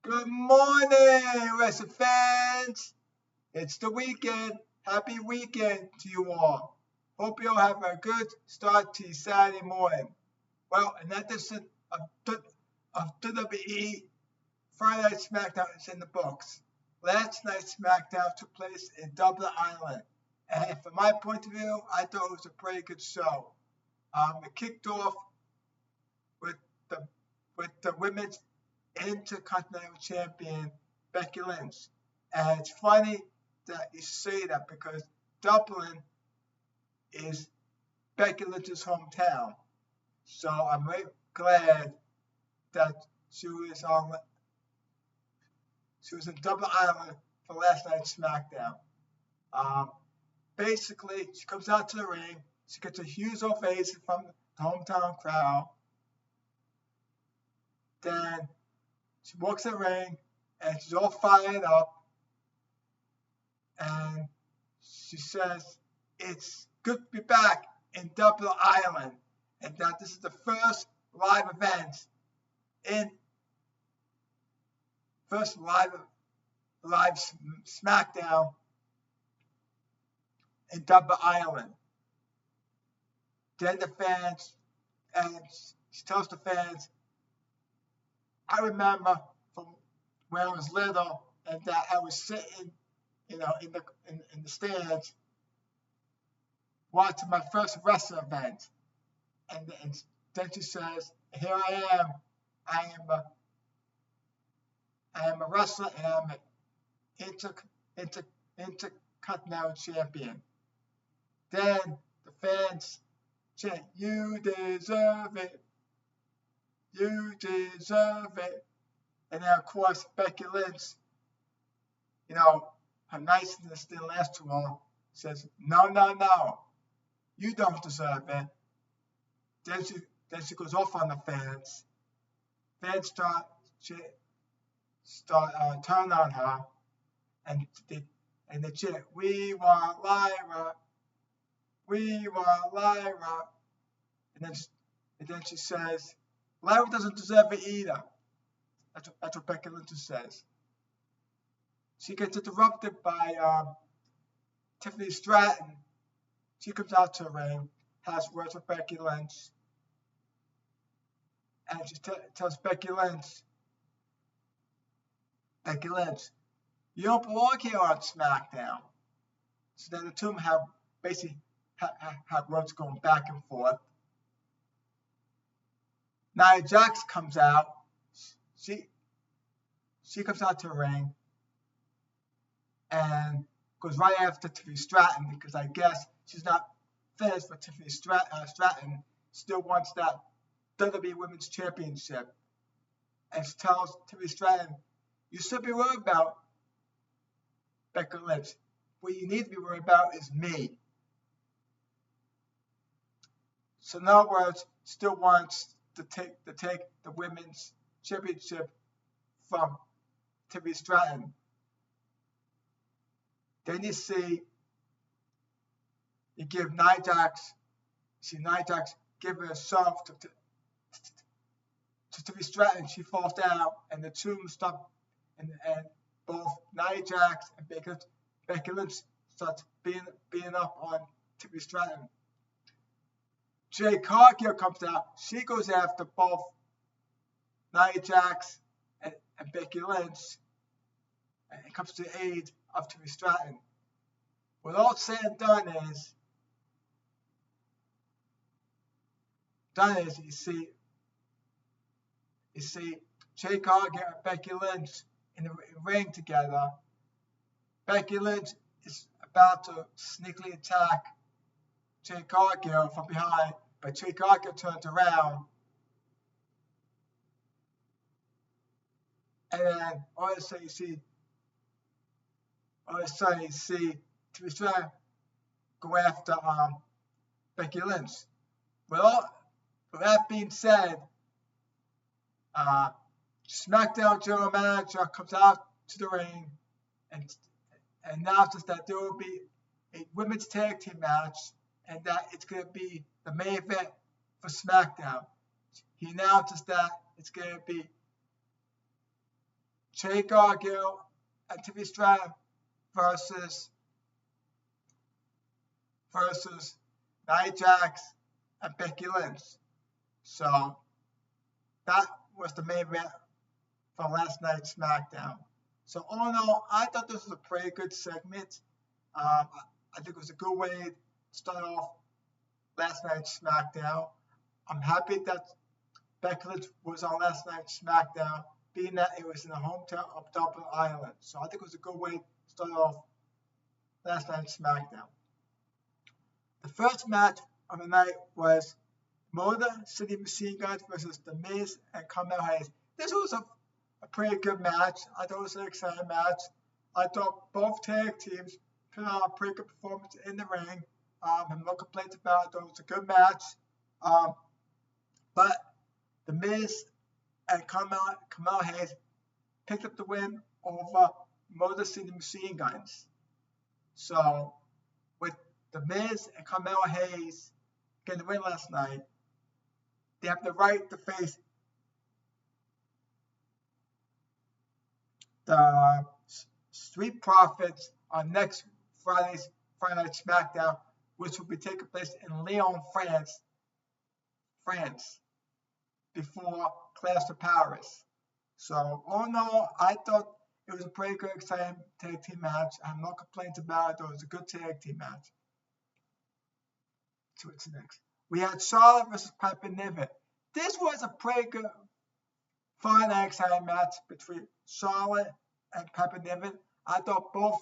Good morning, wrestling fans. It's the weekend. Happy weekend to you all. Hope you all have a good start to your Saturday morning. Well, an edition of WWE Friday Night Smackdown is in the books. Last night's Smackdown took place in Dublin, Ireland. And from my point of view, I thought it was a pretty good show. It kicked off with the women's Intercontinental Champion Becky Lynch. And it's funny that you say that because Dublin is Becky Lynch's hometown. So I'm very glad that she was in Dublin, Ireland for last night's SmackDown. Basically, she comes out to the ring. She gets a huge ovation from the hometown crowd. Then she walks the ring and she's all fired up. And she says, "It's good to be back in Dublin, Ireland, and that this is the first live SmackDown in Dublin, Ireland." Then the fans, and she tells the fans, "I remember from when I was little, and that I was sitting, in the stands, watching my first wrestling event." And then she says, "Here I am. I am a wrestler, and I'm an intercontinental champion." Then the fans chant, "You deserve it. You deserve it." And then, of course, Becky Lynch, her niceness didn't last too long, says, "No, no, no. You don't deserve it." Then she goes off on the fans. Fans start turning on her, and they chant, "We want Lyra. We want Lyra." And then she says, "Lyra doesn't deserve it either." That's what Becky Lynch says. She gets interrupted by Tiffany Stratton. She comes out to the ring, has words with Becky Lynch, and she tells Becky Lynch, "You don't belong here on SmackDown." So then the two of them have words going back and forth. Nia Jax comes out. She comes out to the ring and goes right after Tiffany Stratton because I guess she's not finished with Tiffany Stratton. Still wants that WWE Women's Championship. And she tells Tiffany Stratton, "You should be worried about Becky Lynch. What you need to be worried about is me." So in other words, still wants to take the Women's Championship from Tiffany Stratton. Then you give Nia Jax give herself to Tiffany Stratton. She falls down, and the two stop, and both Nia Jax and Becky Lynch starts being up on Tiffany Stratton. Jay Cargill comes out. She goes after both Nia Jax and Becky Lynch, and it comes to the aid of Tiffany Stratton. What all said and done is you see Jay Cargill and Becky Lynch in the ring together. Becky Lynch is about to sneakily attack Jay Cargill from behind, but Jay Cargill turns around. And then all of a sudden you see Tiffany Stratton go after Becky Lynch. With that being said, SmackDown General Manager comes out to the ring and announces that there will be a women's tag team match and that it's going to be the main event for SmackDown. He announces that it's going to be Jay Gargill and Timmy Stratton versus Nia Jax and Becky Lynch. So that was the main event from last night's SmackDown. So all in all, I thought this was a pretty good segment. I think it was a good way to start off last night's SmackDown. I'm happy that Becky Lynch was on last night's SmackDown, being that it was in the hometown of Dublin, Ireland. So I think it was a good way to start off last night's SmackDown. The first match of the night was Motor City Machine Guns versus The Miz and Carmelo Hayes. This was a pretty good match. I thought it was an exciting match. I thought both tag teams put on a pretty good performance in the ring. I have no complaints about it. I thought it was a good match. But The Miz and Carmelo Hayes picked up the win over Motor City Machine Guns. So with The Miz and Carmelo Hayes getting the win last night, they have the right to face the Street Profits on next Friday Night SmackDown, which will be taking place in Lyon, France, before Clash of Paris. So all in all, I thought it was a pretty good, exciting tag team match. I have no complaints about it. It was a good tag team match. So what's next? We had Charlotte versus Piper Niven. This was a pretty good, fun and exciting match between Charlotte and Piper Niven. I thought both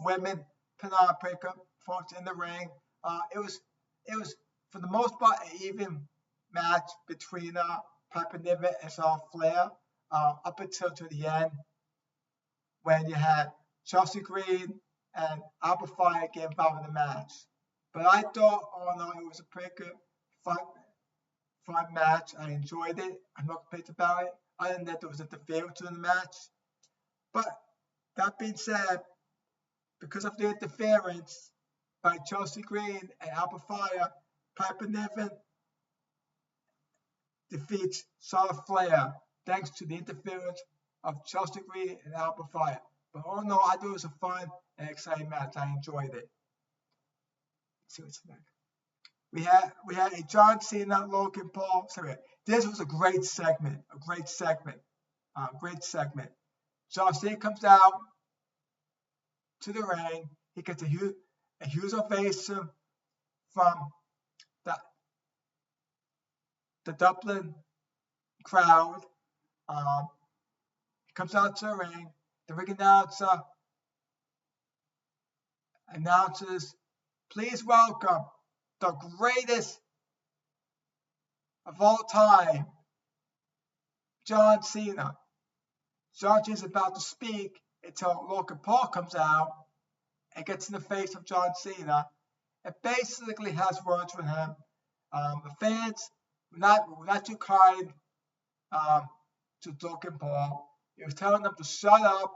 women put on a pretty good performance in the ring. It was for the most part an even match between Piper Niven and Charlotte Flair up until to the end, when you had Chelsea Green and Alba Fyre get involved in the match. But I thought, all in all, it was a pretty good, fun match. I enjoyed it. I'm not complaints about it. Other than that, there was interference in the match. But that being said, because of the interference by Chelsea Green and Alba Fyre, Piper Niven defeats Charlotte Flair thanks to the interference of Chelsea Green and Alba Fyre. But all in all, I thought it was a fun and exciting match. I enjoyed it. Let's see what's next. We had a John Cena, Logan Paul. Sorry, this was a great segment. Great segment. John Cena comes out to the ring. He gets a huge ovation from the Dublin crowd. He comes out to the ring. The ring announcer announces, "Please welcome the greatest of all time, John Cena." John Cena's about to speak until Logan Paul comes out and gets in the face of John Cena and basically has words with him. The fans were not too kind to Logan Paul. He was telling them to shut up,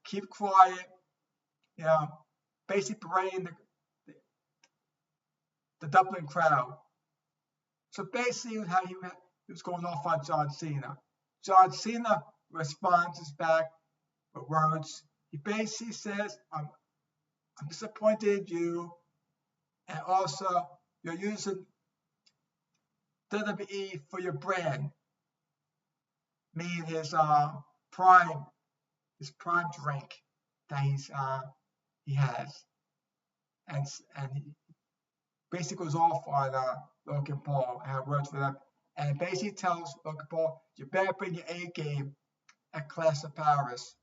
keep quiet, basically berating the Dublin crowd. So basically, how he was going off on John Cena. John Cena responds back with words. He basically says, I'm disappointed in you, and also you're using WWE for your brand, meaning his prime drink that he has, and he basically goes off on Logan Paul and words with him, and basically tells Logan Paul, you better bring your A game at Clash of Paris.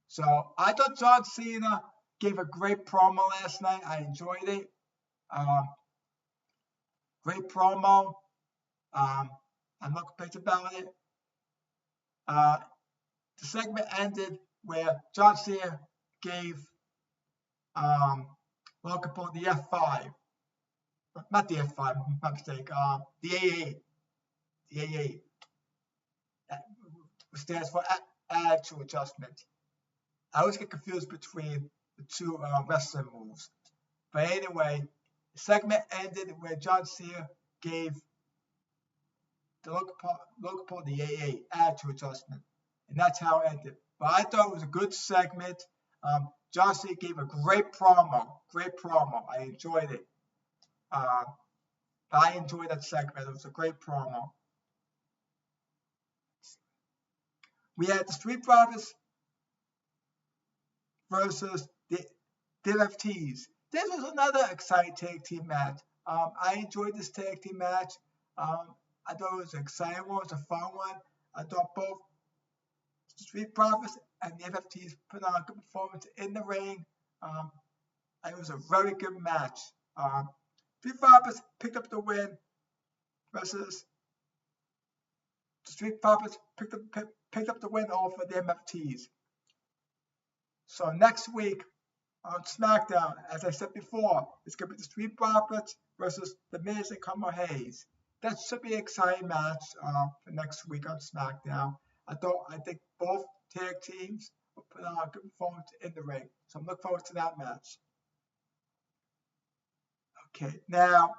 So I thought John Cena gave a great promo last night. I enjoyed it. Great promo. I'm not complaining about it. The segment ended where John Cena gave Logan Paul the F5. Not the F5, my mistake. The A8. The A8. That stands for Attitude Adjustment. I always get confused between the two wrestling moves. But anyway, the segment ended where John Cena gave Logan Paul, the AA, attitude adjustment. And that's how it ended. But I thought it was a good segment. Josh Lee gave a great promo. Great promo. I enjoyed it. I enjoyed that segment. It was a great promo. We had the Street Profits versus the DFTs. This was another exciting tag team match. I enjoyed this tag team match. I thought it was an exciting one. It was a fun one. I thought both Street Profits and the FFTs put on a good performance in the ring. It was a very good match. Street Profits picked up the win versus the Street Profits picked up the win over the MFTs. So next week on SmackDown, as I said before, it's going to be the Street Profits versus the Miz and Carmelo Hayes. That should be an exciting match for next week on SmackDown. I think both tag teams will put on a good performance in the ring. So I'm looking forward to that match. Okay, now,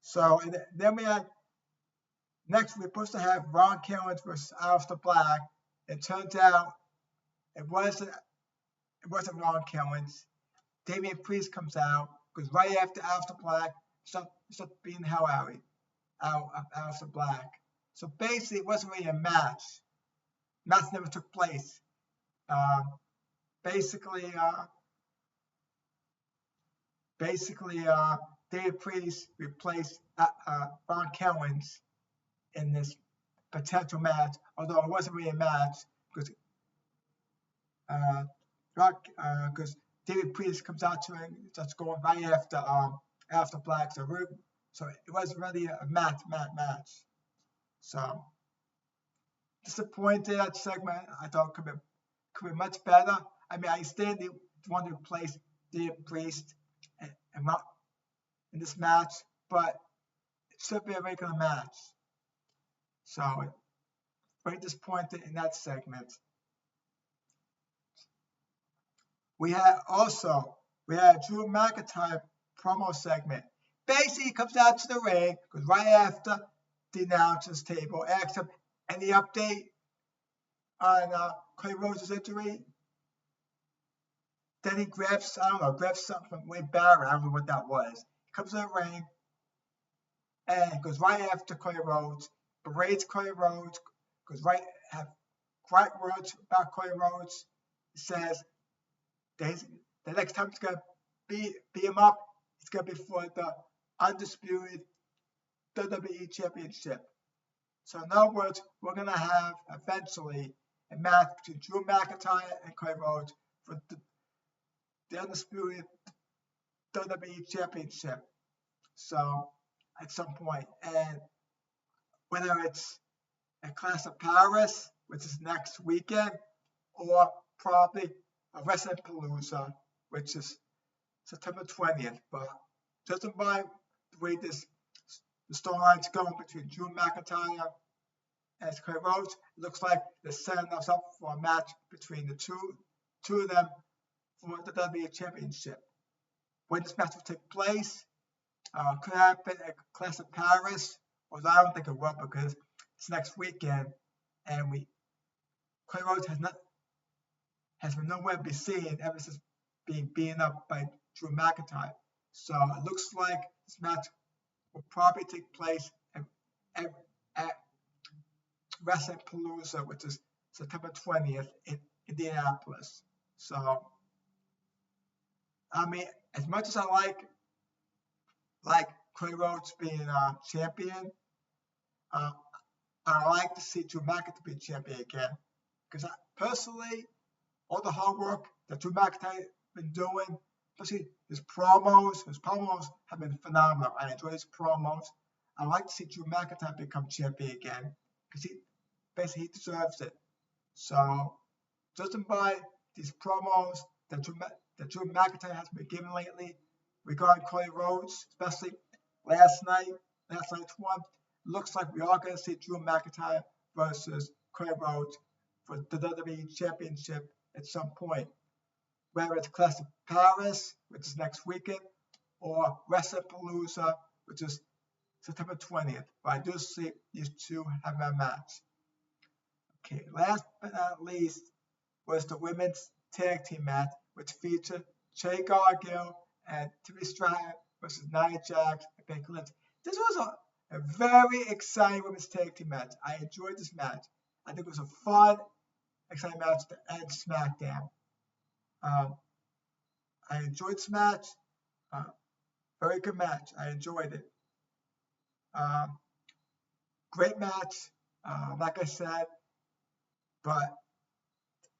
so then we had, next we're supposed to have Ron Killings versus Aleister Black. It turns out it wasn't Ron Killings. Damian Priest comes out, because right after Aleister Black started beating the hell out of Aleister Black. So basically, it wasn't really a match. Match never took place. Basically, David Priest replaced Ron Killings in this potential match, although it wasn't really a match because David Priest comes out to him, starts going right after Black. So it wasn't really a match. So disappointed that segment. I thought it could be much better. I mean, I understand they wanted to replace David Priest and not in this match, but it should be a regular match. So very disappointed in that segment. We had Drew McIntyre promo segment. Basically, he comes out to the ring, goes right after the announcer's table, asks him any update on Cody Rhodes' injury. Then he grabs something from Wade Barrett. I don't know what that was. He comes to the ring and goes right after Cody Rhodes, berates Cody Rhodes, have great words about Cody Rhodes. He says the next time he's going to beat him up, it's going to be for the undisputed WWE Championship. So in other words, we're going to have eventually a match between Drew McIntyre and Cody Rhodes for the undisputed WWE Championship. So at some point, and whether it's a Clash of Paris, which is next weekend, or probably a Wrestling Palooza, which is September 20th. But judging by the way the storyline's going between Drew McIntyre and Cody Rhodes, it looks like they're setting us up for a match between the two of them for the WWE Championship. When this match will take place, could happen at Clash of Paris, although I don't think it will because it's next weekend, and Cody Rhodes has been nowhere to be seen ever since being beaten up by Drew McIntyre. So it looks like this match will probably take place at Wrestling Palooza, which is September 20th in Indianapolis. So, I mean, as much as I like Cody Rhodes being champion, I like to see Drew McIntyre be champion again. Because personally, all the hard work that Drew McIntyre has been doing, especially his promos have been phenomenal. I enjoy his promos. I like to see Drew McIntyre become champion again because he deserves it. So, judging by these promos that Drew McIntyre has been giving lately regarding Cody Rhodes, especially last night's one, looks like we are going to see Drew McIntyre versus Cody Rhodes for the WWE Championship at some point. Whether it's Clash of Paris, which is next weekend, or Wrestling Palooza, which is September 20th. But I do see these two have a match. Okay, last but not least was the women's tag team match, which featured Jay Gargill and Timmy Stratton versus Nia Jax and Becky Lynch. This was a very exciting women's tag team match. I enjoyed this match. I think it was a fun, exciting match to end SmackDown. I enjoyed this match. Very good match. I enjoyed it. Great match, like I said. But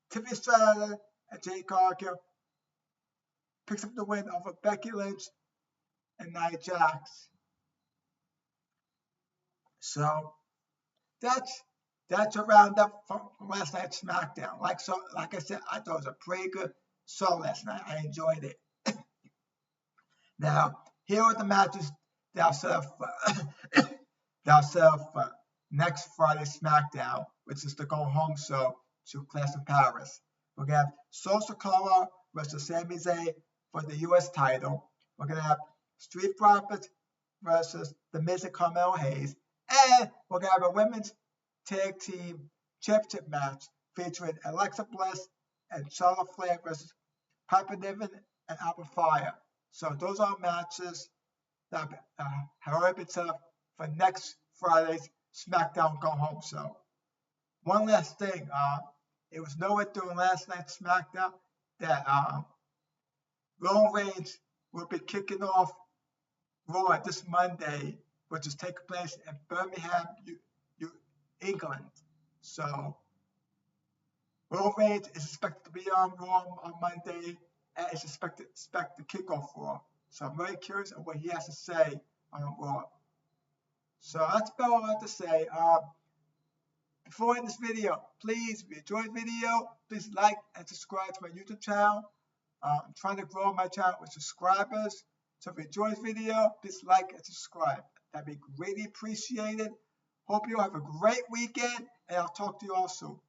Timmy Stratton and Jay Gargill picks up the win over Becky Lynch and Nia Jax. So that's a roundup from last night's SmackDown. Like I said, I thought it was a pretty good show last night. I enjoyed it. Now, here are the matches that I'll set up for next Friday's SmackDown, which is the go home show to Clash of Paris. We're gonna have Sosa Sokola versus Sami Zayn for the U.S. title. We're gonna have Street Profits versus The Miz and Carmelo Hayes, and we're gonna have a women's tag team championship match featuring Alexa Bliss and Charlotte Flair versus Piper Niven and Alba Fire. So those are matches that have already been set up for next Friday's SmackDown Go Home show. One last thing, it was noted during last night's SmackDown that Roman Reigns will be kicking off Raw this Monday, which is taking place in Birmingham, England. So Roman Reigns is expected to be on Raw on Monday and is expected to kick off Raw. So I'm very curious of what he has to say on Raw. So that's about all I have to say. Before I end this video, please, if you enjoyed the video, please like and subscribe to my YouTube channel. I'm trying to grow my channel with subscribers. So if you enjoyed the video, please like and subscribe. That'd be greatly appreciated. Hope you all have a great weekend, and I'll talk to you all soon.